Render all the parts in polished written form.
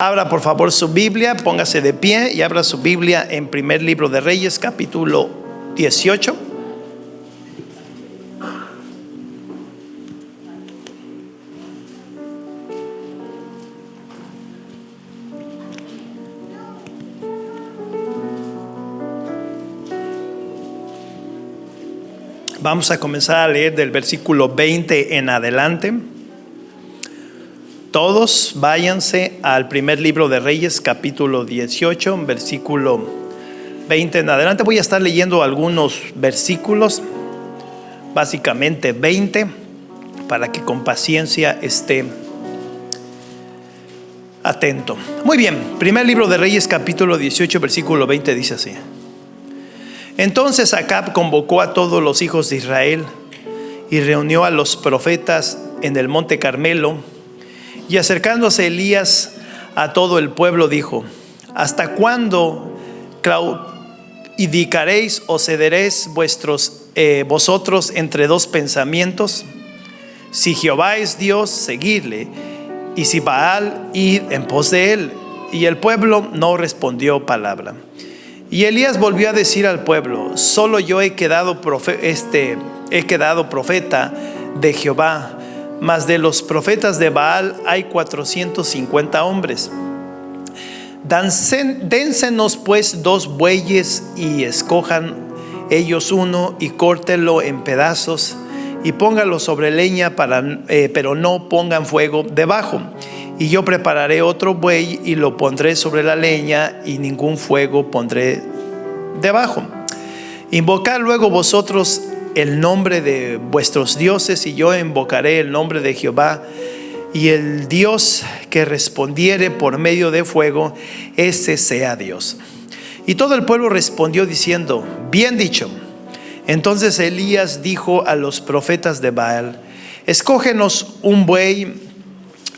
Abra por favor su Biblia, póngase de pie y abra su Biblia en Primer Libro de Reyes, capítulo 18. Vamos a comenzar a leer del versículo 20 en adelante. Todos váyanse al Primer Libro de Reyes, capítulo 18, versículo 20 en adelante. Voy a estar leyendo algunos versículos, básicamente 20, para que con paciencia esté atento. Muy bien, Primer Libro de Reyes, capítulo 18, versículo 20 dice así: Entonces Acab convocó a todos los hijos de Israel y reunió a los profetas en el monte Carmelo. Y acercándose Elías a todo el pueblo dijo: ¿Hasta cuándo claudicaréis o cederéis vosotros entre dos pensamientos? Si Jehová es Dios, seguidle, y si Baal, id en pos de él. Y el pueblo no respondió palabra. Y Elías volvió a decir al pueblo: solo yo he quedado profeta de Jehová, mas de los profetas de Baal hay 450 hombres. Dénsenos pues 2 bueyes y escojan ellos uno y córtelo en pedazos y póngalo sobre leña, pero no pongan fuego debajo. Y yo prepararé otro buey y lo pondré sobre la leña y ningún fuego pondré debajo. Invocad luego vosotros el nombre de vuestros dioses y yo invocaré el nombre de Jehová, y el Dios que respondiere por medio de fuego, ese sea Dios. Y todo el pueblo respondió diciendo: bien dicho. Entonces Elías dijo a los profetas de Baal: escógenos un buey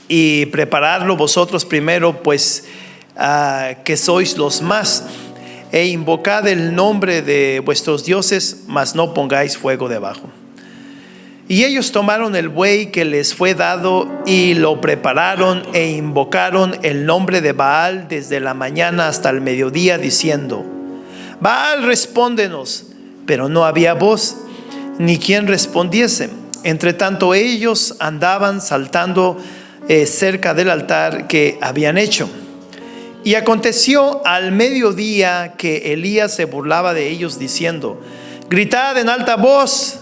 y preparadlo vosotros primero, pues que sois los más, e invocad el nombre de vuestros dioses, mas no pongáis fuego debajo. Y ellos tomaron el buey que les fue dado y lo prepararon e invocaron el nombre de Baal desde la mañana hasta el mediodía, diciendo: Baal, respóndenos. Pero no había voz, ni quien respondiese. Entre tanto ellos andaban saltando cerca del altar que habían hecho. Y aconteció al mediodía que Elías se burlaba de ellos diciendo: gritad en alta voz,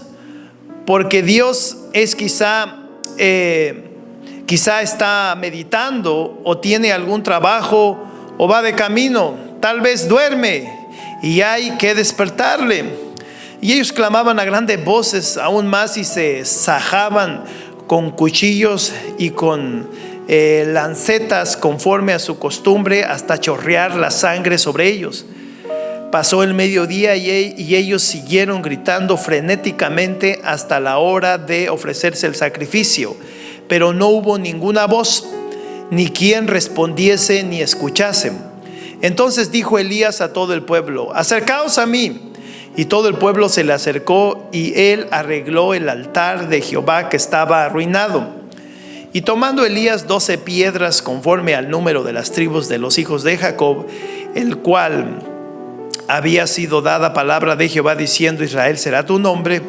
porque Dios es quizá está meditando, o tiene algún trabajo, o va de camino, tal vez duerme y hay que despertarle. Y ellos clamaban a grandes voces aún más y se sajaban con cuchillos y con lancetas conforme a su costumbre, hasta chorrear la sangre sobre ellos. Pasó el mediodía y ellos siguieron gritando frenéticamente hasta la hora de ofrecerse el sacrificio, pero no hubo ninguna voz, ni quien respondiese ni escuchase. Entonces dijo Elías a todo el pueblo: acercaos a mí. Y todo el pueblo se le acercó, y él arregló el altar de Jehová que estaba arruinado. Y tomando Elías 12 piedras conforme al número de las tribus de los hijos de Jacob, el cual había sido dada palabra de Jehová diciendo: Israel será tu nombre,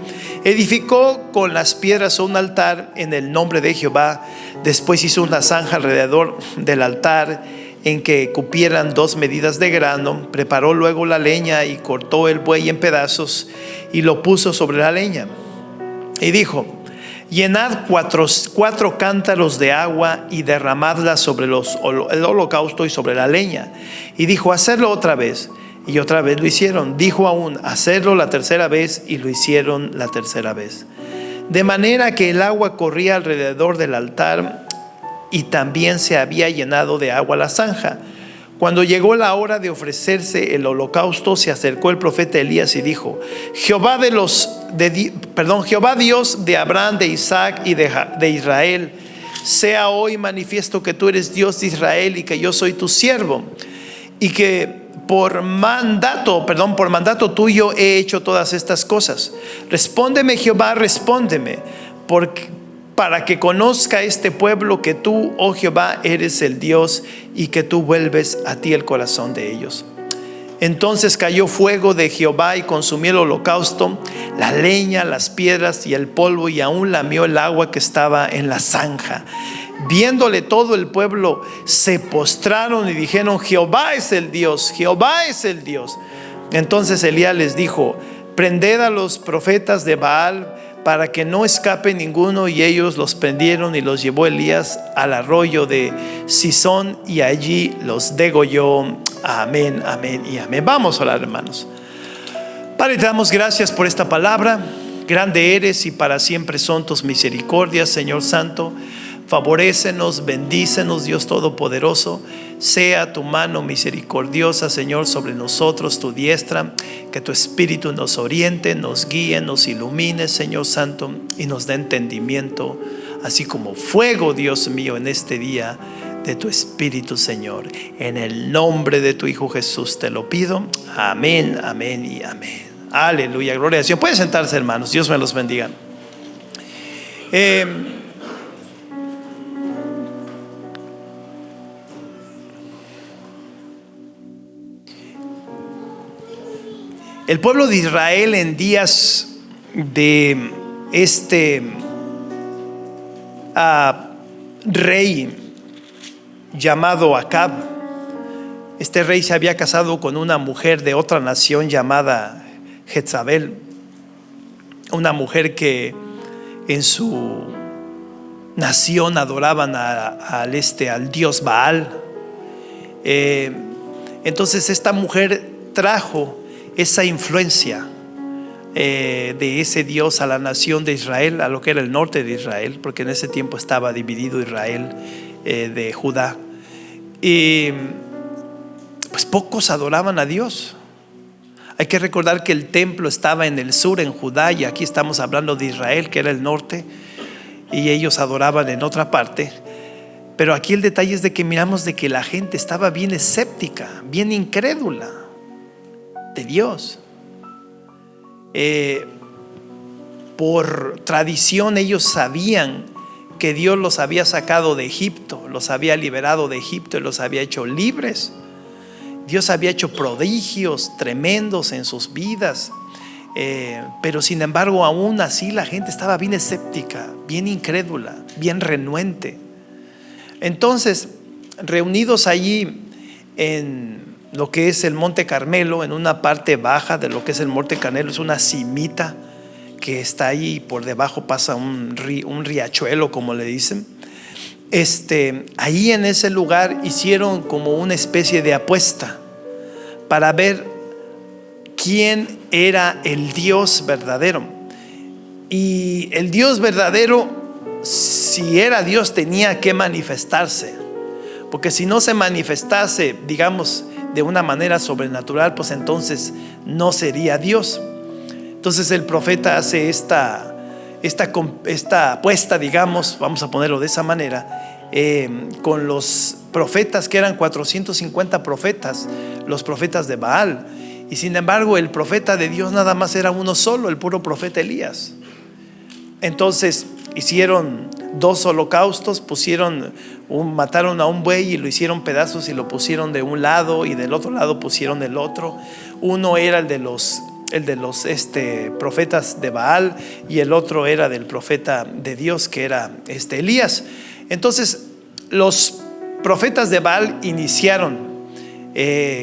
edificó con las piedras un altar en el nombre de Jehová. Después hizo una zanja alrededor del altar en que cupieran 2 medidas de grano. Preparó luego la leña y cortó el buey en pedazos y lo puso sobre la leña. Y dijo: llenad 4 cántaros de agua y derramadla sobre el holocausto y sobre la leña. Y dijo: hacerlo otra vez. Y otra vez lo hicieron. Dijo aún: hacerlo la tercera vez. Y lo hicieron la tercera vez. De manera que el agua corría alrededor del altar, y también se había llenado de agua la zanja. Cuando llegó la hora de ofrecerse el holocausto, se acercó el profeta Elías y dijo: Jehová Dios de Abraham, de Isaac y de Israel, sea hoy manifiesto que tú eres Dios de Israel y que yo soy tu siervo, y que por mandato tuyo he hecho todas estas cosas. Respóndeme, Jehová, respóndeme, para que conozca este pueblo que tú, oh Jehová, eres el Dios y que tú vuelves a ti el corazón de ellos. Entonces cayó fuego de Jehová y consumió el holocausto, la leña, las piedras y el polvo, y aún lamió el agua que estaba en la zanja. Viéndole todo el pueblo, se postraron y dijeron: Jehová es el Dios, Jehová es el Dios. Entonces Elías les dijo: prended a los profetas de Baal para que no escape ninguno. Y ellos los prendieron y los llevó Elías al arroyo de Sison y allí los degolló. Amén, amén y amén. Vamos a orar, hermanos. Padre, te damos gracias por esta palabra. Grande eres y para siempre son tus misericordias, Señor Santo. Favorécenos, bendícenos, Dios Todopoderoso. Sea tu mano misericordiosa, Señor, sobre nosotros, tu diestra. Que tu Espíritu nos oriente, nos guíe, nos ilumine, Señor Santo, y nos dé entendimiento, así como fuego, Dios mío, en este día de tu Espíritu, Señor. En el nombre de tu Hijo Jesús te lo pido. Amén, amén y amén. Aleluya, gloria a Dios. Pueden sentarse, hermanos. Dios me los bendiga. El pueblo de Israel en días de este rey llamado Acab. Este rey se había casado con una mujer de otra nación llamada Jezabel, una mujer que en su nación adoraban al dios Baal. Entonces esta mujer trajo esa influencia de ese Dios a la nación de Israel, a lo que era el norte de Israel, porque en ese tiempo estaba dividido Israel de Judá. Y pues pocos adoraban a Dios. Hay que recordar que el templo estaba en el sur, en Judá, y aquí estamos hablando de Israel, que era el norte, y ellos adoraban en otra parte. Pero aquí el detalle es de que miramos de que la gente estaba bien escéptica, bien incrédula de Dios. Por tradición ellos sabían que Dios los había sacado de Egipto, los había liberado de Egipto y los había hecho libres. Dios había hecho prodigios tremendos en sus vidas, pero sin embargo aún así la gente estaba bien escéptica, bien incrédula, bien renuente. Entonces, reunidos allí en lo que es el Monte Carmelo, en una parte baja de lo que es el Monte Carmelo, es una cimita que está ahí, y por debajo pasa un riachuelo, como le dicen. Ahí en ese lugar hicieron como una especie de apuesta para ver quién era el Dios verdadero. Y el Dios verdadero, si era Dios, tenía que manifestarse, porque si no se manifestase, digamos, de una manera sobrenatural, pues entonces no sería Dios. Entonces el profeta hace esta apuesta, digamos, vamos a ponerlo de esa manera, con los profetas, que eran 450 profetas, los profetas de Baal. Y sin embargo el profeta de Dios nada más era uno solo, el puro profeta Elías. Entonces hicieron 2 holocaustos, mataron a un buey y lo hicieron pedazos y lo pusieron de un lado, y del otro lado pusieron el otro. Uno era el de los profetas de Baal, y el otro era del profeta de Dios, que era Elías. Entonces los profetas de Baal iniciaron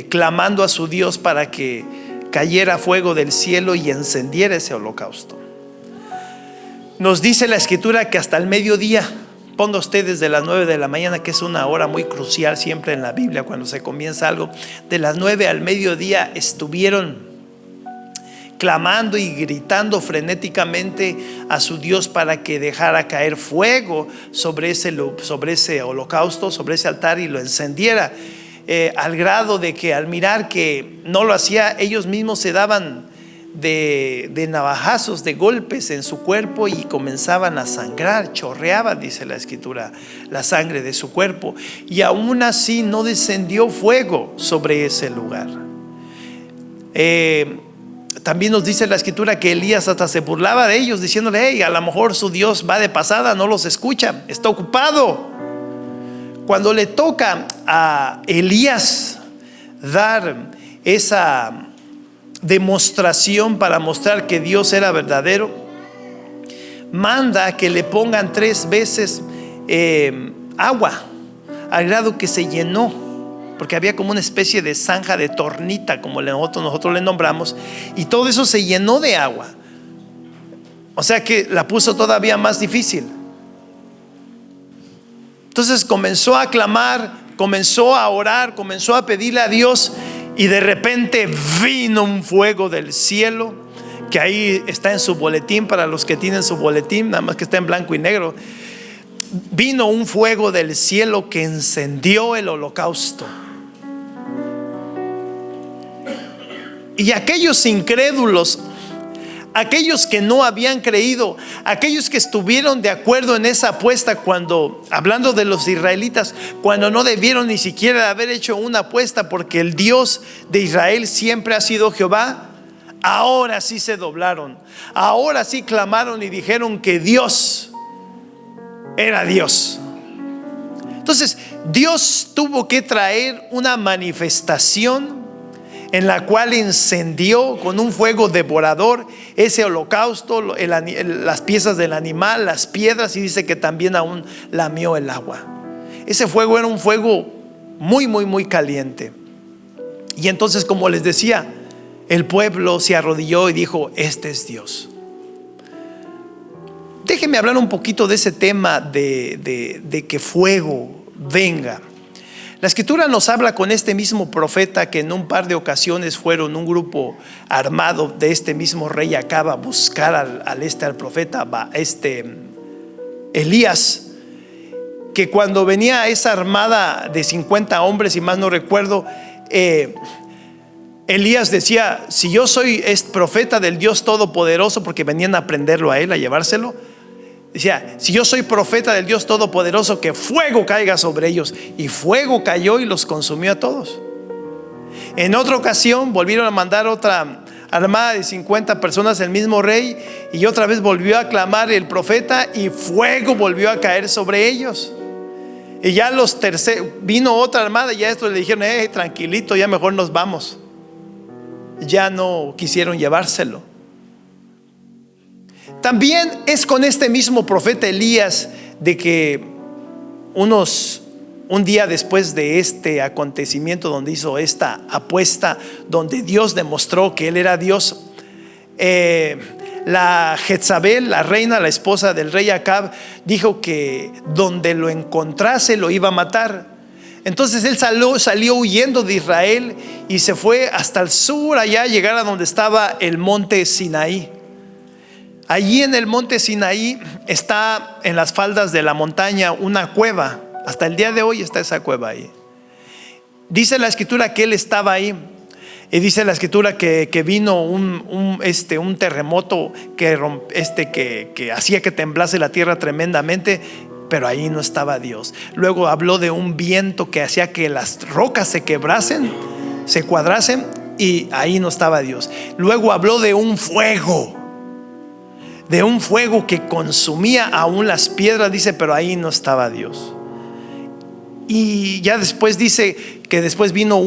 clamando a su Dios para que cayera fuego del cielo y encendiera ese holocausto. Nos dice la escritura que hasta el mediodía, ponga usted desde las 9 de la mañana, que es una hora muy crucial siempre en la Biblia cuando se comienza algo, de las 9 al mediodía estuvieron clamando y gritando frenéticamente a su Dios para que dejara caer fuego sobre ese holocausto, sobre ese altar, y lo encendiera, al grado de que al mirar que no lo hacía, ellos mismos se daban de navajazos, de golpes en su cuerpo, y comenzaban a sangrar, chorreaba, dice la escritura, la sangre de su cuerpo, y aún así no descendió fuego sobre ese lugar. también nos dice la escritura que Elías hasta se burlaba de ellos, diciéndole: hey, a lo mejor su Dios va de pasada, no los escucha, está ocupado. Cuando le toca a Elías dar esa demostración para mostrar que Dios era verdadero, manda que le pongan 3 veces agua, al grado que se llenó, porque había como una especie de zanja de tornita, como nosotros le nombramos, y todo eso se llenó de agua. O sea que la puso todavía más difícil. Entonces comenzó a clamar, comenzó a orar, comenzó a pedirle a Dios, y de repente vino un fuego del cielo, que ahí está en su boletín para los que tienen su boletín, nada más que está en blanco y negro. Vino un fuego del cielo que encendió el holocausto. Y aquellos incrédulos, aquellos que no habían creído, aquellos que estuvieron de acuerdo en esa apuesta, cuando, hablando de los israelitas, cuando no debieron ni siquiera haber hecho una apuesta, porque el Dios de Israel siempre ha sido Jehová, ahora sí se doblaron, ahora sí clamaron y dijeron que Dios era Dios. Entonces Dios tuvo que traer una manifestación en la cual encendió con un fuego devorador ese holocausto, las piezas del animal, las piedras, y dice que también aún lamió el agua. Ese fuego era un fuego muy, muy, muy caliente. Y entonces, como les decía, el pueblo se arrodilló y dijo: este es Dios. Déjenme hablar un poquito de ese tema de que fuego venga. La escritura nos habla con este mismo profeta, que en un par de ocasiones fueron un grupo armado de este mismo rey Acab a buscar al profeta Elías, que cuando venía esa armada de 50 hombres, y más no recuerdo, Elías decía: si yo soy profeta del Dios Todopoderoso, porque venían a prenderlo a él, a llevárselo, decía: si yo soy profeta del Dios Todopoderoso, que fuego caiga sobre ellos. Y fuego cayó y los consumió a todos. En otra ocasión volvieron a mandar otra armada de 50 personas, el mismo rey, y otra vez volvió a clamar el profeta, y fuego volvió a caer sobre ellos. Y ya vino otra armada, y a estos le dijeron: tranquilito, ya mejor nos vamos. Ya no quisieron llevárselo. También es con este mismo profeta Elías de que un día después de este acontecimiento, donde hizo esta apuesta, donde Dios demostró que él era Dios, la Jezabel, la reina, la esposa del rey Acab, dijo que donde lo encontrase lo iba a matar. Entonces él salió huyendo de Israel y se fue hasta el sur, allá, llegar a donde estaba el monte Sinaí. Allí en el monte Sinaí está, en las faldas de la montaña, una cueva. Hasta el día de hoy está esa cueva ahí. Dice la escritura que él estaba ahí. Y dice la escritura que vino un terremoto que hacía que temblase la tierra tremendamente, pero ahí no estaba Dios. Luego habló de un viento que hacía que las rocas se quebrasen, se cuadrasen, y ahí no estaba Dios. Luego habló de un fuego que consumía aún las piedras, dice, pero ahí no estaba Dios. Y ya después dice que después vino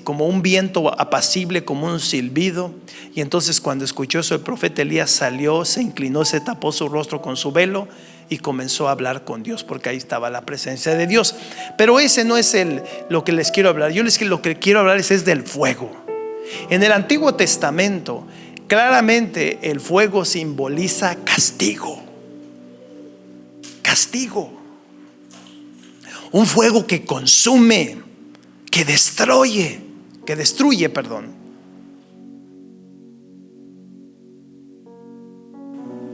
como un viento apacible, como un silbido. Y entonces, cuando escuchó eso, el profeta Elías salió, se inclinó, se tapó su rostro con su velo y comenzó a hablar con Dios, porque ahí estaba la presencia de Dios. Pero ese no es lo que les quiero hablar. Lo que quiero hablar es del fuego. En el Antiguo Testamento, claramente el fuego simboliza castigo. Castigo. Un fuego que consume, que destruye.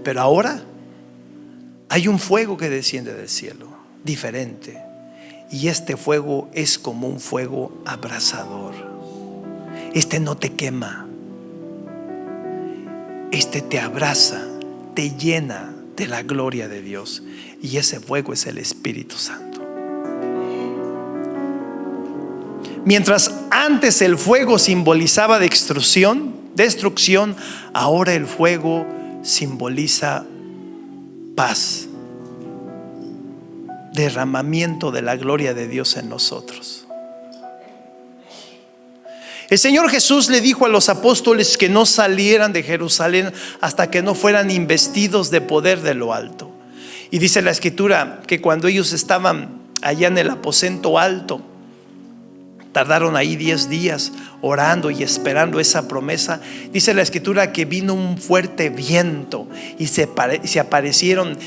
Pero ahora hay un fuego que desciende del cielo, diferente. Y este fuego es como un fuego abrasador. Este no te quema. Este te abraza, te llena de la gloria de Dios. Y ese fuego es el Espíritu Santo. Mientras antes el fuego simbolizaba destrucción, destrucción, ahora el fuego simboliza paz, derramamiento de la gloria de Dios en nosotros. El Señor Jesús le dijo a los apóstoles que no salieran de Jerusalén hasta que no fueran investidos de poder de lo alto. Y dice la Escritura que cuando ellos estaban allá en el aposento alto, tardaron ahí 10 días orando y esperando esa promesa. Dice la Escritura que vino un fuerte viento y se aparecieron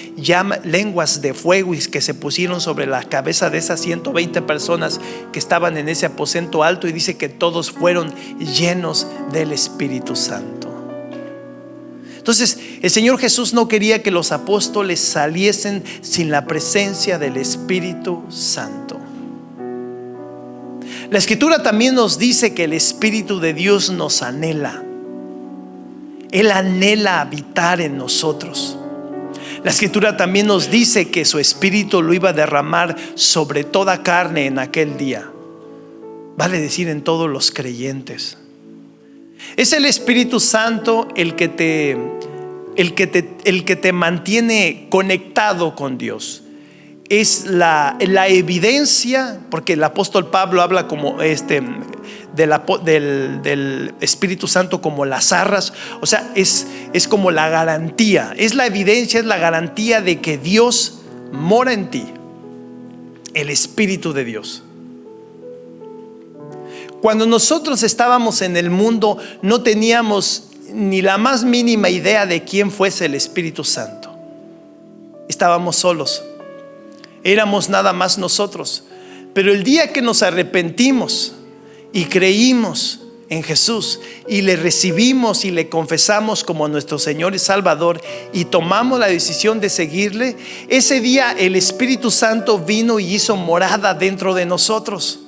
lenguas de fuego y que se pusieron sobre la cabeza de esas 120 personas que estaban en ese aposento alto, y dice que todos fueron llenos del Espíritu Santo. Entonces el Señor Jesús no quería que los apóstoles saliesen sin la presencia del Espíritu Santo. La Escritura también nos dice que el Espíritu de Dios nos anhela. Él anhela habitar en nosotros. La Escritura también nos dice que su Espíritu lo iba a derramar sobre toda carne en aquel día. Vale decir, en todos los creyentes. Es el Espíritu Santo el que te mantiene conectado con Dios. Es la evidencia, porque el apóstol Pablo habla como del Espíritu Santo como las arras. O sea, es como la garantía, es la evidencia, es la garantía de que Dios mora en ti, el Espíritu de Dios. Cuando nosotros estábamos en el mundo, no teníamos ni la más mínima idea de quién fuese el Espíritu Santo. Estábamos solos. Éramos nada más nosotros. Pero el día que nos arrepentimos y creímos en Jesús y le recibimos y le confesamos como nuestro Señor y Salvador y tomamos la decisión de seguirle, ese día el Espíritu Santo vino y hizo morada dentro de nosotros.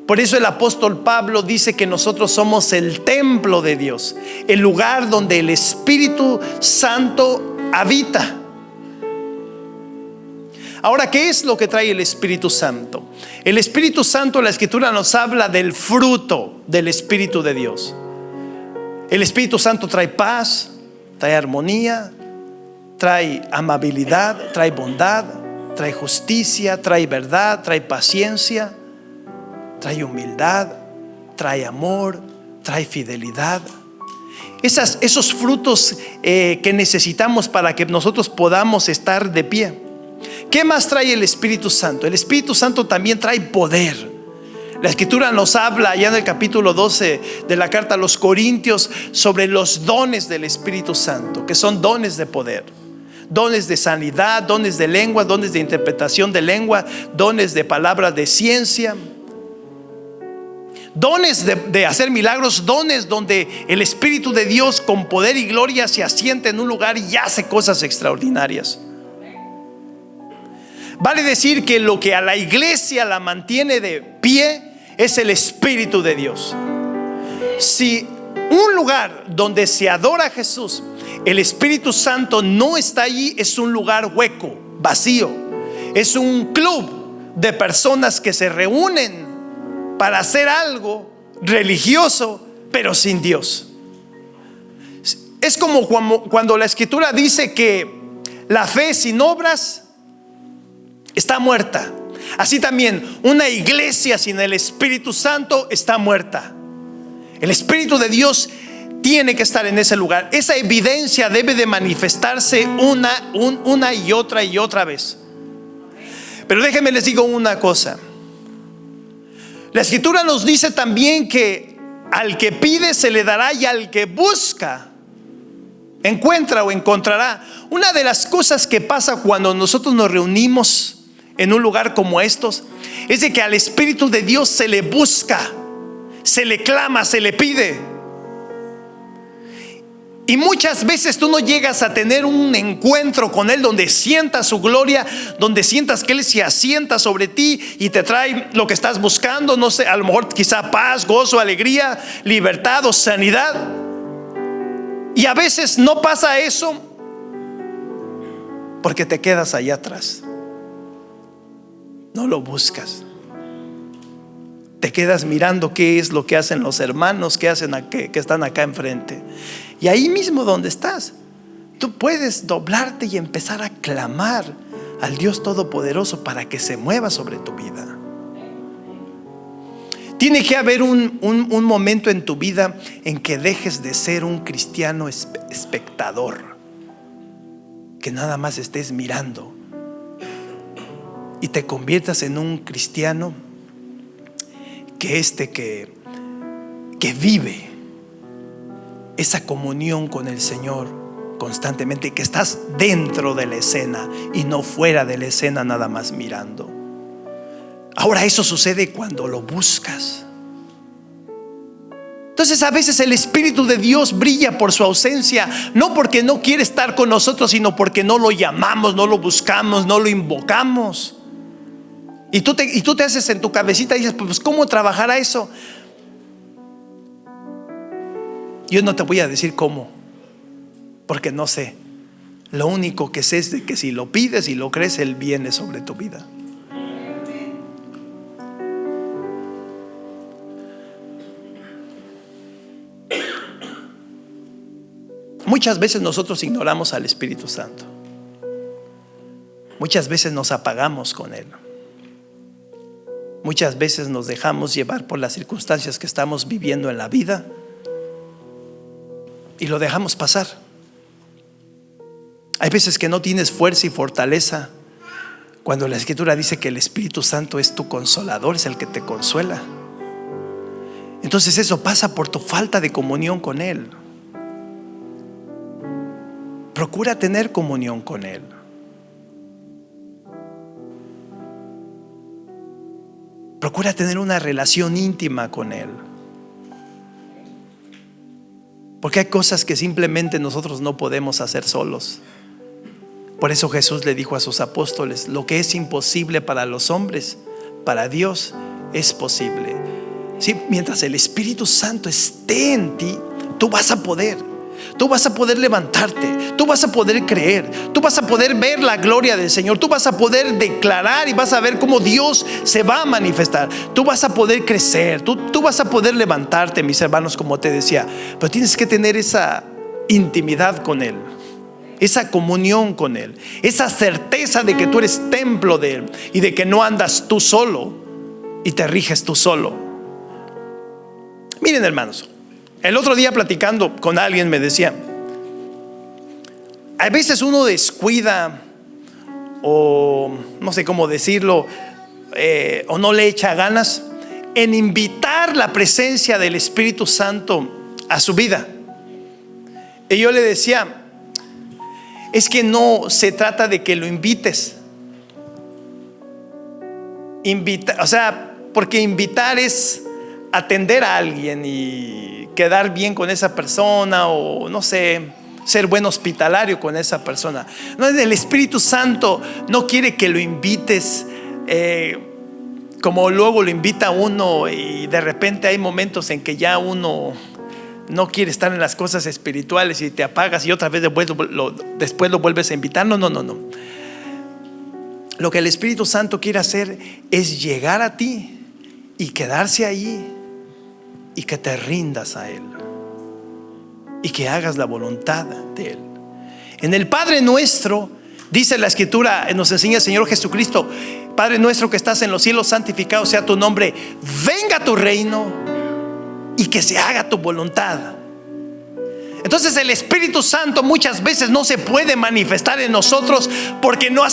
Por eso el apóstol Pablo dice que nosotros somos el templo de Dios, el lugar donde el Espíritu Santo habita. Ahora, ¿qué es lo que trae el Espíritu Santo? El Espíritu Santo, la Escritura nos habla del fruto del Espíritu de Dios. El Espíritu Santo trae paz, trae armonía, trae amabilidad, trae bondad, trae justicia, trae verdad, trae paciencia, trae humildad, trae amor, trae fidelidad. Esos frutos que necesitamos para que nosotros podamos estar de pie. ¿Qué más trae el Espíritu Santo? El Espíritu Santo también trae poder. La Escritura nos habla ya en el capítulo 12 de la carta a los Corintios sobre los dones del Espíritu Santo, que son dones de poder, dones de sanidad, dones de lengua, dones de interpretación de lengua, dones de palabras de ciencia, dones de hacer milagros, dones donde el Espíritu de Dios con poder y gloria se asienta en un lugar y hace cosas extraordinarias. Vale decir que lo que a la iglesia la mantiene de pie es el Espíritu de Dios. Si un lugar donde se adora a Jesús, el Espíritu Santo no está allí, es un lugar hueco, vacío. Es un club de personas que se reúnen para hacer algo religioso, pero sin Dios. Es como cuando la Escritura dice que la fe sin obras está muerta. Así también una iglesia sin el Espíritu Santo está muerta. El Espíritu de Dios tiene que estar en ese lugar. Esa evidencia debe de manifestarse una y otra vez. Pero déjenme les digo una cosa. La Escritura nos dice también que al que pide se le dará, y al que busca encuentra o encontrará. Una de las cosas que pasa cuando nosotros nos reunimos en un lugar como estos es de que al Espíritu de Dios se le busca, se le clama, se le pide. Y muchas veces tú no llegas a tener un encuentro con Él donde sientas su gloria, donde sientas que Él se asienta sobre ti y te trae lo que estás buscando. No sé, a lo mejor quizá paz, gozo, alegría, libertad o sanidad. Y a veces no pasa eso porque te quedas allá atrás. No lo buscas. Te quedas mirando qué es lo que hacen los hermanos, qué hacen que están acá enfrente. Y ahí mismo donde estás, tú puedes doblarte y empezar a clamar al Dios Todopoderoso para que se mueva sobre tu vida. Tiene que haber un momento en tu vida en que dejes de ser un cristiano espectador, que nada más estés mirando, y te conviertas en un cristiano que vive esa comunión con el Señor constantemente, que estás dentro de la escena y no fuera de la escena nada más mirando. Ahora eso sucede cuando lo buscas. Entonces a veces el Espíritu de Dios brilla por su ausencia, no porque no quiere estar con nosotros, sino porque no lo llamamos, no lo buscamos, no lo invocamos. Y tú te haces en tu cabecita y dices, pues ¿cómo trabajará eso? Yo no te voy a decir cómo, porque no sé. Lo único que sé es de que si lo pides y lo crees, Él viene sobre tu vida. Muchas veces nosotros ignoramos al Espíritu Santo. Muchas veces nos apagamos con Él. Muchas veces nos dejamos llevar por las circunstancias que estamos viviendo en la vida y lo dejamos pasar. Hay veces que no tienes fuerza y fortaleza, cuando la Escritura dice que el Espíritu Santo es tu consolador, es el que te consuela. Entonces eso pasa por tu falta de comunión con Él. Procura tener comunión con Él. Procura tener una relación íntima con Él. Porque hay cosas que simplemente nosotros no podemos hacer solos. Por eso Jesús le dijo a sus apóstoles: lo que es imposible para los hombres, para Dios es posible. ¿Sí? Mientras el Espíritu Santo esté en ti, tú vas a poder. Tú vas a poder levantarte, tú vas a poder creer, tú vas a poder ver la gloria del Señor, tú vas a poder declarar y vas a ver cómo Dios se va a manifestar. Tú vas a poder crecer, tú vas a poder levantarte, mis hermanos, como te decía. Pero tienes que tener esa intimidad con Él, esa comunión con Él, esa certeza de que tú eres templo de Él y de que no andas tú solo y te riges tú solo. Miren, hermanos, el otro día platicando con alguien me decía: a veces uno descuida, o no sé cómo decirlo, o no le echa ganas en invitar la presencia del Espíritu Santo a su vida. Y yo le decía: es que no se trata de que lo invites. Porque invitar es atender a alguien y quedar bien con esa persona, o no sé, ser buen hospitalario con esa persona. No, el Espíritu Santo no quiere que lo invites como luego lo invita uno, y de repente hay momentos en que ya uno no quiere estar en las cosas espirituales y te apagas y otra vez después lo vuelves a invitar. No. Lo que el Espíritu Santo quiere hacer es llegar a ti y quedarse ahí, y que te rindas a Él y que hagas la voluntad de Él. En el Padre Nuestro, dice la Escritura, nos enseña el Señor Jesucristo: Padre nuestro que estás en los cielos, santificado sea tu nombre, venga tu reino y que se haga tu voluntad. Entonces el Espíritu Santo muchas veces no se puede manifestar en nosotros porque no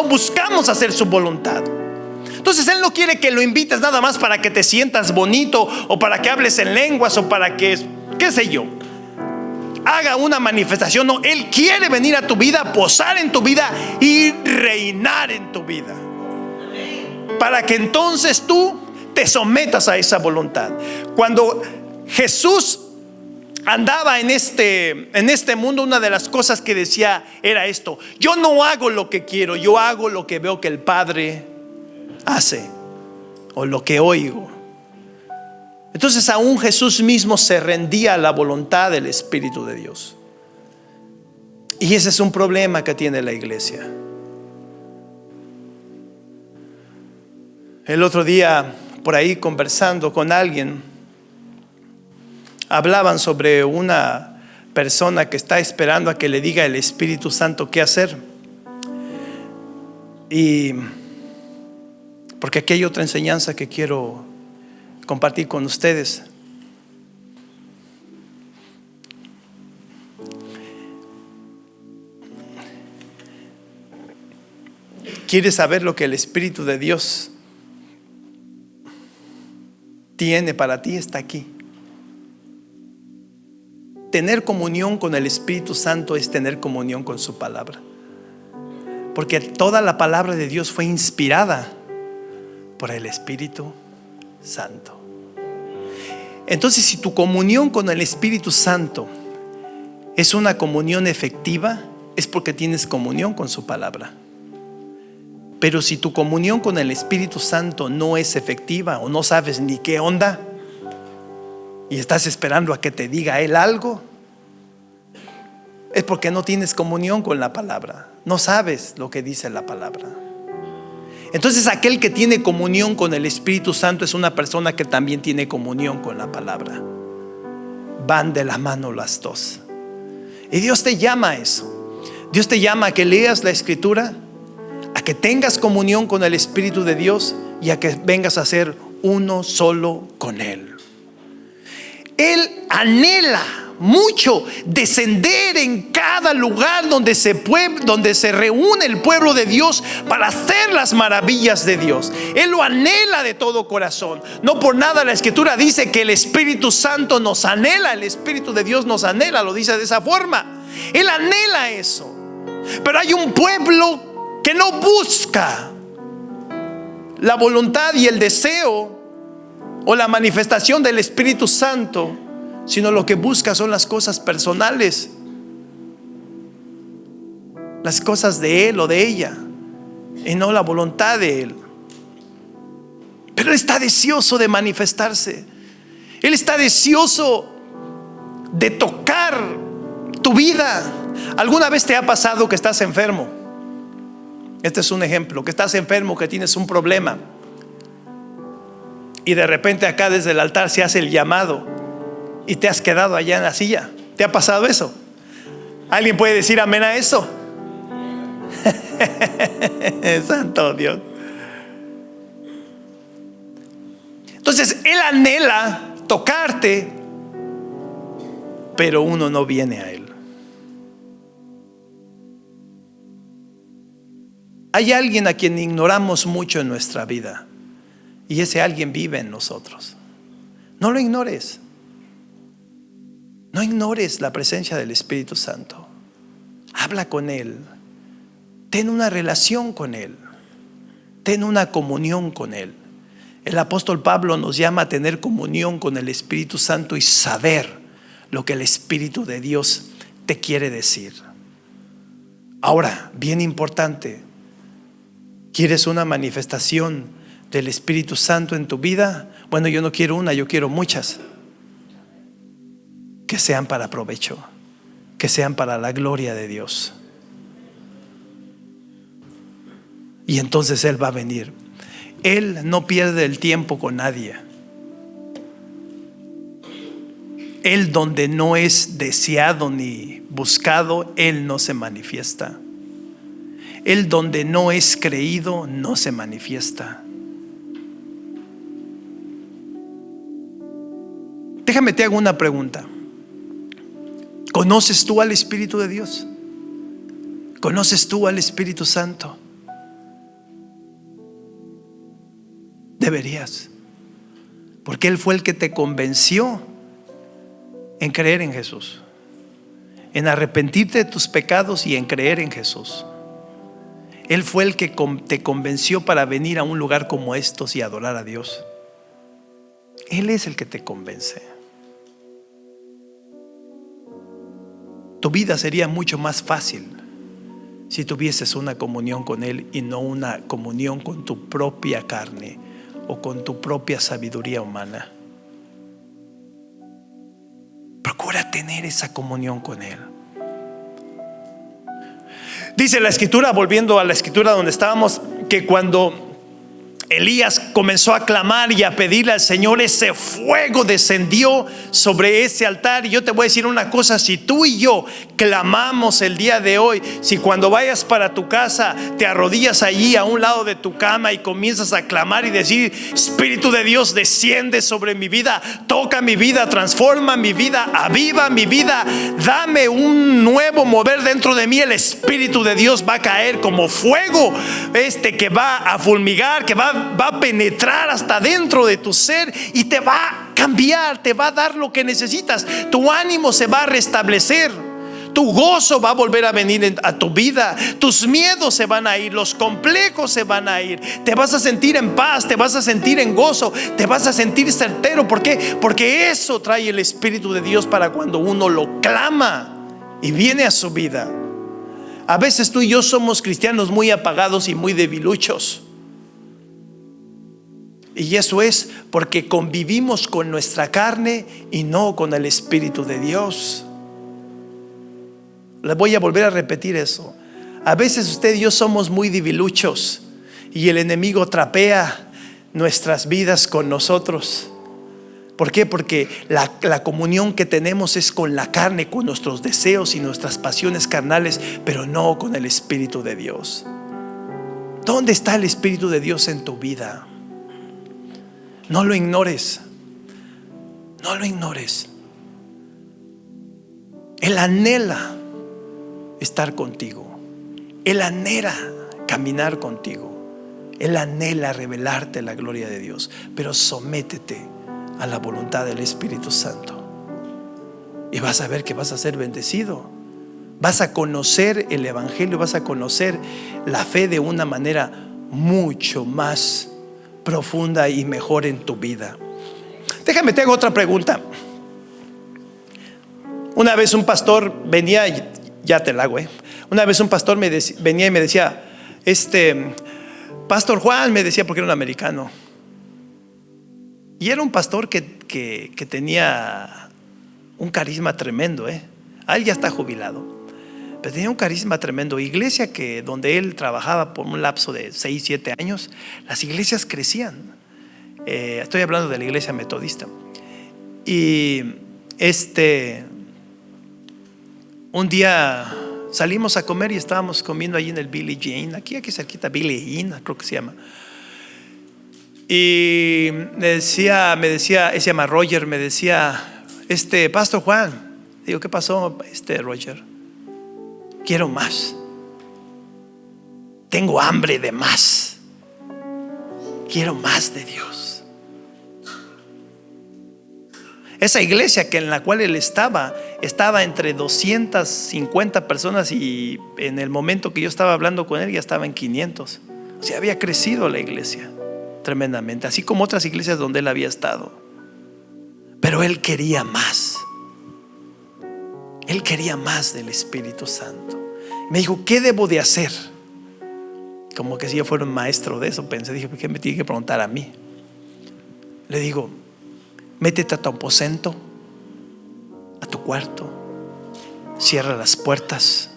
buscamos hacer su voluntad. Entonces Él no quiere que lo invites nada más para que te sientas bonito, o para que hables en lenguas, o para que, qué sé yo, haga una manifestación. No, Él quiere venir a tu vida, posar en tu vida y reinar en tu vida, para que entonces tú te sometas a esa voluntad. Cuando Jesús andaba en este mundo, una de las cosas que decía era esto: yo no hago lo que quiero, yo hago lo que veo que el Padre hace, o lo que oigo. Entonces aún Jesús mismo se rendía a la voluntad del Espíritu de Dios. Y ese es un problema que tiene la iglesia. El otro día por ahí conversando con alguien, hablaban sobre una persona que está esperando a que le diga el Espíritu Santo qué hacer. Y porque aquí hay otra enseñanza que quiero compartir con ustedes. ¿Quieres saber lo que el Espíritu de Dios tiene para ti? Está aquí. Tener comunión con el Espíritu Santo es tener comunión con su palabra, porque toda la palabra de Dios fue inspirada por el Espíritu Santo. Entonces, si tu comunión con el Espíritu Santo es una comunión efectiva, es porque tienes comunión con su palabra. Pero si tu comunión con el Espíritu Santo no es efectiva, o no sabes ni qué onda, y estás esperando a que te diga Él algo, es porque no tienes comunión con la palabra. No sabes lo que dice la palabra. Entonces, aquel que tiene comunión con el Espíritu Santo es una persona que también tiene comunión con la palabra. Van de la mano las dos. Y Dios te llama a eso. Dios te llama a que leas la Escritura, a que tengas comunión con el Espíritu de Dios y a que vengas a ser uno solo con Él. Él anhela mucho descender en cada lugar donde se reúne el pueblo de Dios para hacer las maravillas de Dios. Él lo anhela de todo corazón. No por nada la Escritura dice que el Espíritu Santo nos anhela, el Espíritu de Dios nos anhela, lo dice de esa forma. Él anhela eso. Pero hay un pueblo que no busca la voluntad y el deseo o la manifestación del Espíritu Santo, sino lo que busca son las cosas personales, las cosas de él o de ella, y no la voluntad de él. Pero él está deseoso de manifestarse. Él está deseoso de tocar tu vida. ¿Alguna vez te ha pasado que estás enfermo? Este es un ejemplo, que estás enfermo, que tienes un problema, y de repente acá desde el altar se hace el llamado y te has quedado allá en la silla. ¿Te ha pasado eso? ¿Alguien puede decir amén a eso? Santo Dios. Entonces Él anhela tocarte, pero uno no viene a Él. Hay alguien a quien ignoramos mucho en nuestra vida, y ese alguien vive en nosotros. No lo ignores. No ignores la presencia del Espíritu Santo. Habla con Él. Ten una relación con Él. Ten una comunión con Él. El apóstol Pablo nos llama a tener comunión con el Espíritu Santo y saber lo que el Espíritu de Dios te quiere decir. Ahora, bien importante, ¿quieres una manifestación del Espíritu Santo en tu vida? Bueno, yo no quiero una, yo quiero muchas. Que sean para provecho, que sean para la gloria de Dios. Y entonces Él va a venir. Él no pierde el tiempo con nadie. Él, donde no es deseado ni buscado, Él no se manifiesta. Él, donde no es creído, no se manifiesta. Déjame te hago una pregunta. ¿Conoces tú al Espíritu de Dios? ¿Conoces tú al Espíritu Santo? Deberías, porque Él fue el que te convenció en creer en Jesús, en arrepentirte de tus pecados y en creer en Jesús. Él fue el que te convenció para venir a un lugar como estos y adorar a Dios. Él es el que te convence. Tu vida sería mucho más fácil si tuvieses una comunión con Él y no una comunión con tu propia carne o con tu propia sabiduría humana. Procura tener esa comunión con Él. Dice la Escritura, volviendo a la Escritura donde estábamos, que cuando Elías comenzó a clamar y a pedirle al Señor. Ese fuego descendió sobre ese altar. Y yo te voy a decir una cosa: si tú y yo clamamos el día de hoy, si cuando vayas para tu casa te arrodillas allí a un lado de tu cama y comienzas a clamar y decir: Espíritu de Dios, desciende sobre mi vida, toca mi vida, transforma mi vida, aviva mi vida, dame un nuevo mover dentro de mí. El Espíritu de Dios va a caer como fuego que va a fulmigar, que va a penetrar hasta dentro de tu ser y te va a cambiar, te va a dar lo que necesitas. Tu ánimo se va a restablecer, tu gozo va a volver a venir a tu vida, tus miedos se van a ir, los complejos se van a ir, te vas a sentir en paz, te vas a sentir en gozo, te vas a sentir certero. ¿Por qué? Porque eso trae el Espíritu de Dios para cuando uno lo clama y viene a su vida. A veces tú y yo somos cristianos muy apagados y muy debiluchos. Y eso es porque convivimos con nuestra carne y no con el Espíritu de Dios. Les voy a volver a repetir eso. A veces usted y yo somos muy debiluchos y el enemigo trapea nuestras vidas con nosotros. ¿Por qué? Porque la comunión que tenemos es con la carne, con nuestros deseos y nuestras pasiones carnales, pero no con el Espíritu de Dios. ¿Dónde está el Espíritu de Dios en tu vida? No lo ignores. No lo ignores. Él anhela estar contigo. Él anhela caminar contigo. Él anhela revelarte la gloria de Dios. Pero sométete a la voluntad del Espíritu Santo y vas a ver que vas a ser bendecido. Vas a conocer el Evangelio, vas a conocer la fe de una manera mucho más profunda y mejor en tu vida. Déjame, te hago otra pregunta. Una vez un pastor venía, ya te la hago, Una vez un pastor venía y me decía, Pastor Juan, me decía, porque era un americano. Y era un pastor que tenía un carisma tremendo, Él ya está jubilado, pero tenía un carisma tremendo. Iglesia donde él trabajaba por un lapso de 6-7 años, las iglesias crecían. Estoy hablando de la iglesia metodista. Y un día salimos a comer y estábamos comiendo allí en el Billie Jean, aquí cerquita, Billie Jean, creo que se llama. Y me decía, se llama Roger, me decía, Pastor Juan. Digo, ¿qué pasó, Roger? Quiero más. Tengo hambre de más. Quiero más de Dios. Esa iglesia en la cual él estaba entre 250 personas y en el momento que yo estaba hablando con él ya estaba en 500. O sea, había crecido la iglesia tremendamente, así como otras iglesias donde él había estado. Pero él quería más. Él quería más del Espíritu Santo. Me dijo, ¿qué debo de hacer? Como que si yo fuera un maestro de eso, pensé. Dije, ¿por qué me tiene que preguntar a mí? Le digo, métete a tu aposento, a tu cuarto, cierra las puertas,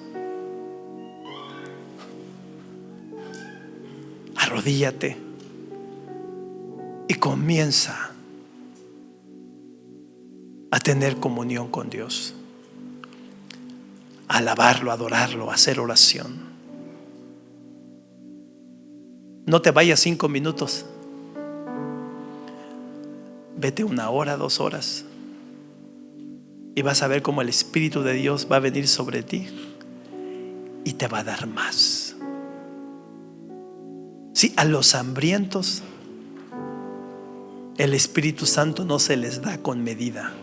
arrodíllate y comienza a tener comunión con Dios, a alabarlo, a adorarlo, a hacer oración. No te vayas 5 minutos, vete 1 hora, 2 horas, y vas a ver cómo el Espíritu de Dios va a venir sobre ti y te va a dar más. Sí, a los hambrientos el Espíritu Santo no se les da con medida,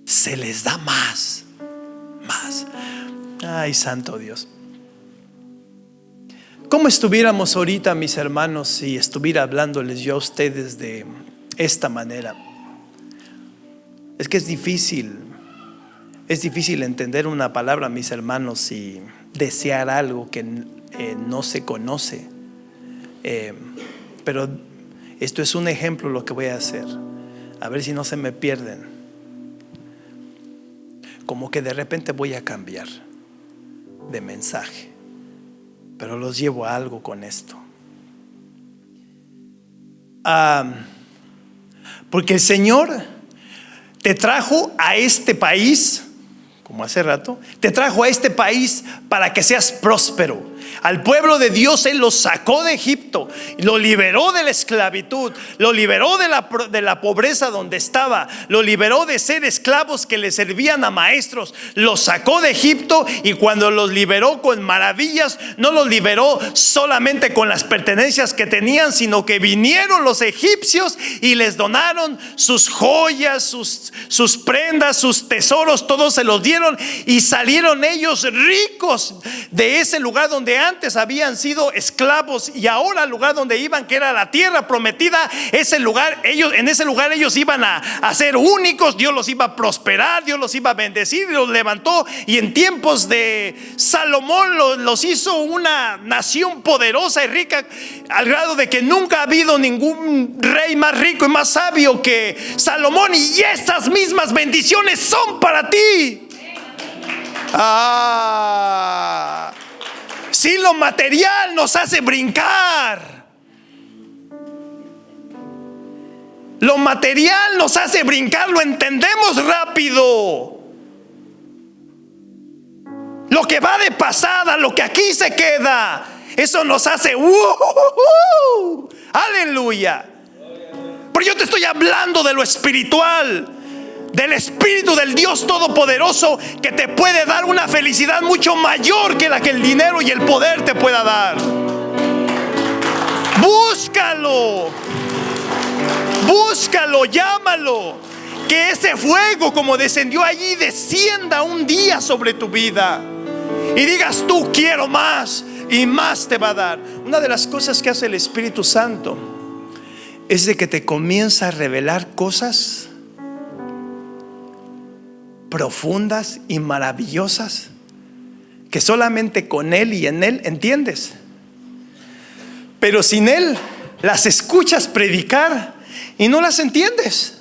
se les da más. Ay, santo Dios. ¿Cómo estuviéramos ahorita, mis hermanos, si estuviera hablándoles yo a ustedes de esta manera? Es que es difícil entender una palabra, mis hermanos, y desear algo que no se conoce. Pero esto es un ejemplo lo que voy a hacer, a ver si no se me pierden. Como que de repente voy a cambiar de mensaje. pero los llevo a algo con esto. Porque el Señor te trajo a este país, como hace rato, te trajo a este país para que seas próspero. Al pueblo de Dios Él lo sacó de Egipto, lo liberó de la esclavitud, lo liberó de la pobreza donde estaba, lo liberó de ser esclavos que le servían a maestros, los sacó de Egipto, y cuando los liberó con maravillas, no los liberó solamente con las pertenencias que tenían, sino que vinieron los egipcios y les donaron sus joyas, sus prendas, sus tesoros, todos se los dieron, y salieron ellos ricos de ese lugar donde antes habían sido esclavos, y ahora al lugar donde iban, que era la tierra prometida, en ese lugar ellos iban a ser únicos. Dios los iba a prosperar, Dios los iba a bendecir, los levantó, y en tiempos de Salomón los hizo una nación poderosa y rica, al grado de que nunca ha habido ningún rey más rico y más sabio que Salomón, y esas mismas bendiciones son para ti. Si lo material nos hace brincar, lo material nos hace brincar, lo entendemos rápido. Lo que va de pasada, lo que aquí se queda, eso nos hace aleluya. Pero yo te estoy hablando de lo espiritual, del Espíritu del Dios Todopoderoso, que te puede dar una felicidad mucho mayor que la que el dinero y el poder te pueda dar. Búscalo, llámalo. Que ese fuego, como descendió allí, descienda un día sobre tu vida y digas tú: quiero más, y más te va a dar. Una de las cosas que hace el Espíritu Santo es de que te comienza a revelar cosas profundas y maravillosas que solamente con Él y en Él entiendes. Pero sin Él las escuchas predicar y no las entiendes.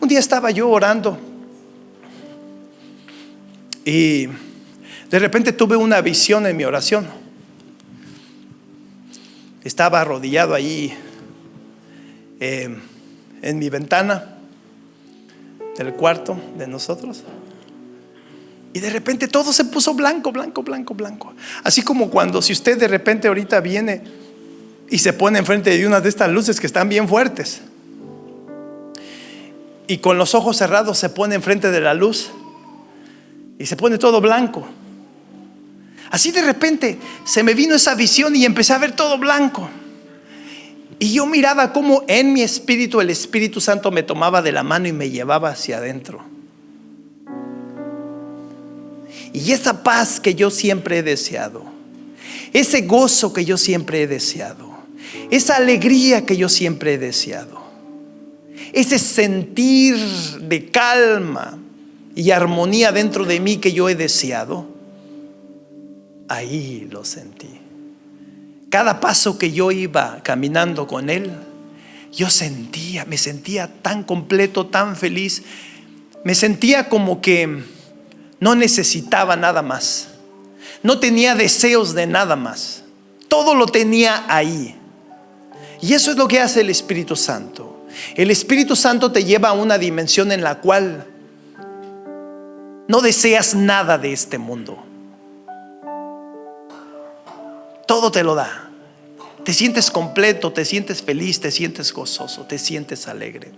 Un día estaba yo orando y de repente tuve una visión en mi oración. Estaba arrodillado ahí en mi ventana del cuarto de nosotros, y de repente todo se puso blanco. Así como cuando, si usted de repente ahorita viene y se pone enfrente de una de estas luces que están bien fuertes, y con los ojos cerrados se pone enfrente de la luz y se pone todo blanco. Así de repente se me vino esa visión y empecé a ver todo blanco. Y yo miraba cómo en mi espíritu el Espíritu Santo me tomaba de la mano y me llevaba hacia adentro. Y esa paz que yo siempre he deseado, ese gozo que yo siempre he deseado, esa alegría que yo siempre he deseado, ese sentir de calma y armonía dentro de mí que yo he deseado, ahí lo sentí. Cada paso que yo iba caminando con Él, me sentía tan completo, tan feliz. Me sentía como que no necesitaba nada más, no tenía deseos de nada más, todo lo tenía ahí. Y eso es lo que hace el Espíritu Santo. El Espíritu Santo te lleva a una dimensión en la cual no deseas nada de este mundo. Todo te lo da. Te sientes completo, te sientes feliz, te sientes gozoso, te sientes alegre.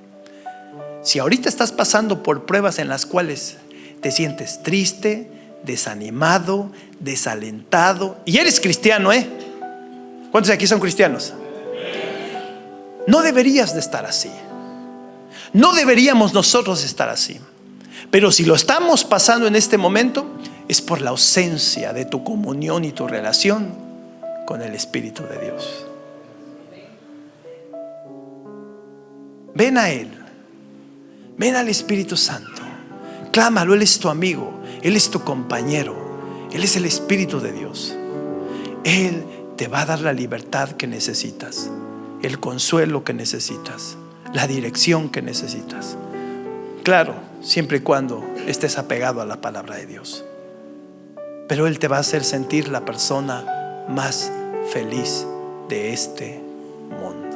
Si ahorita estás pasando por pruebas en las cuales te sientes triste, desanimado, desalentado, y eres cristiano, ¿cuántos de aquí son cristianos? No deberías de estar así. No deberíamos nosotros estar así. Pero si lo estamos pasando en este momento, es por la ausencia de tu comunión y tu relación con el Espíritu de Dios. Ven a Él, ven al Espíritu Santo, clámalo. Él es tu amigo, Él es tu compañero, Él es el Espíritu de Dios. Él te va a dar la libertad que necesitas, el consuelo que necesitas, la dirección que necesitas. Claro, siempre y cuando estés apegado a la palabra de Dios. pero Él te va a hacer sentir la persona más feliz de este mundo.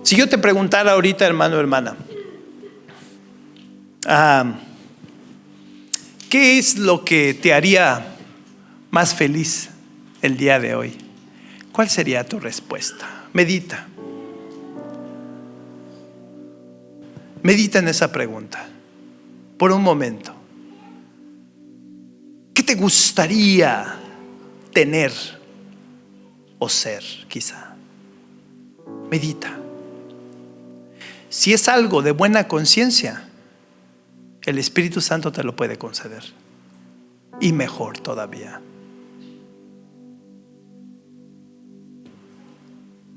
Si yo te preguntara ahorita, hermano, hermana, ¿qué es lo que te haría más feliz el día de hoy? ¿Cuál sería tu respuesta? Medita. Medita en esa pregunta por un momento. ¿Qué te gustaría tener o ser, quizá? Medita. Si es algo de buena conciencia, el Espíritu Santo te lo puede conceder. Y mejor todavía,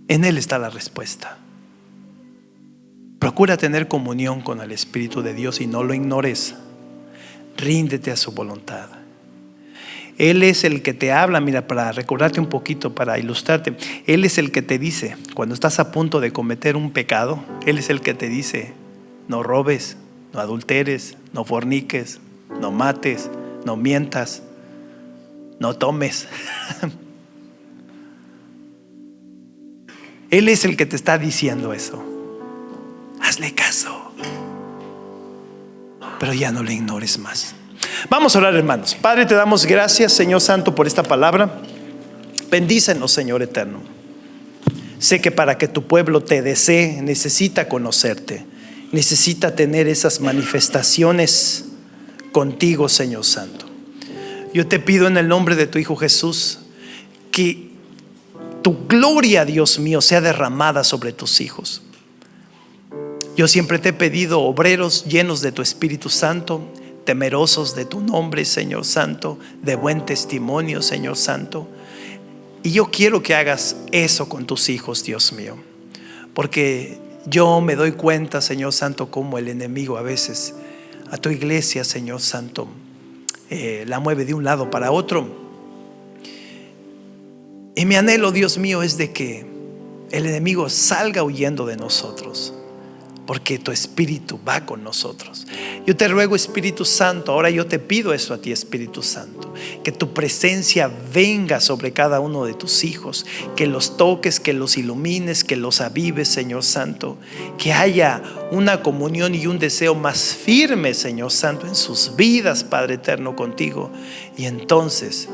en Él está la respuesta. Procura tener comunión con el Espíritu de Dios y no lo ignores. Ríndete a su voluntad. Él es el que te habla, mira, para recordarte un poquito, para ilustrarte. Él es el que te dice, cuando estás a punto de cometer un pecado, Él es el que te dice: no robes, no adulteres, no forniques, no mates, no mientas, no tomes. Él es el que te está diciendo eso. Hazle caso, pero ya no le ignores más. Vamos a orar, hermanos. Padre, te damos gracias, Señor Santo, por esta palabra. Bendícenos, Señor eterno. Sé que para que tu pueblo te desee, necesita conocerte, necesita tener esas manifestaciones contigo, Señor Santo. Yo te pido en el nombre de tu Hijo Jesús que tu gloria, Dios mío, sea derramada sobre tus hijos. Yo siempre te he pedido obreros llenos de tu Espíritu Santo, temerosos de tu nombre, Señor Santo, de buen testimonio, Señor Santo. Y yo quiero que hagas eso con tus hijos, Dios mío, porque yo me doy cuenta, Señor Santo, como el enemigo a veces a tu iglesia, Señor Santo, la mueve de un lado para otro. Y mi anhelo, Dios mío, es de que el enemigo salga huyendo de nosotros, porque tu Espíritu va con nosotros. Yo te ruego, Espíritu Santo, ahora yo te pido eso a ti, Espíritu Santo, que tu presencia venga sobre cada uno de tus hijos, que los toques, que los ilumines, que los avives, Señor Santo, que haya una comunión y un deseo más firme, Señor Santo, en sus vidas, Padre eterno, contigo. Y entonces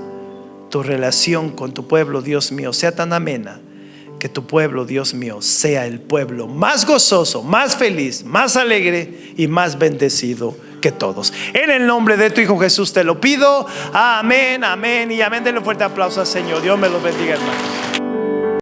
tu relación con tu pueblo, Dios mío, sea tan amena, que tu pueblo, Dios mío, sea el pueblo más gozoso, más feliz, más alegre y más bendecido que todos. En el nombre de tu Hijo Jesús te lo pido. Amén, amén y amén. Denle un fuerte aplauso al Señor. Dios me los bendiga, hermanos.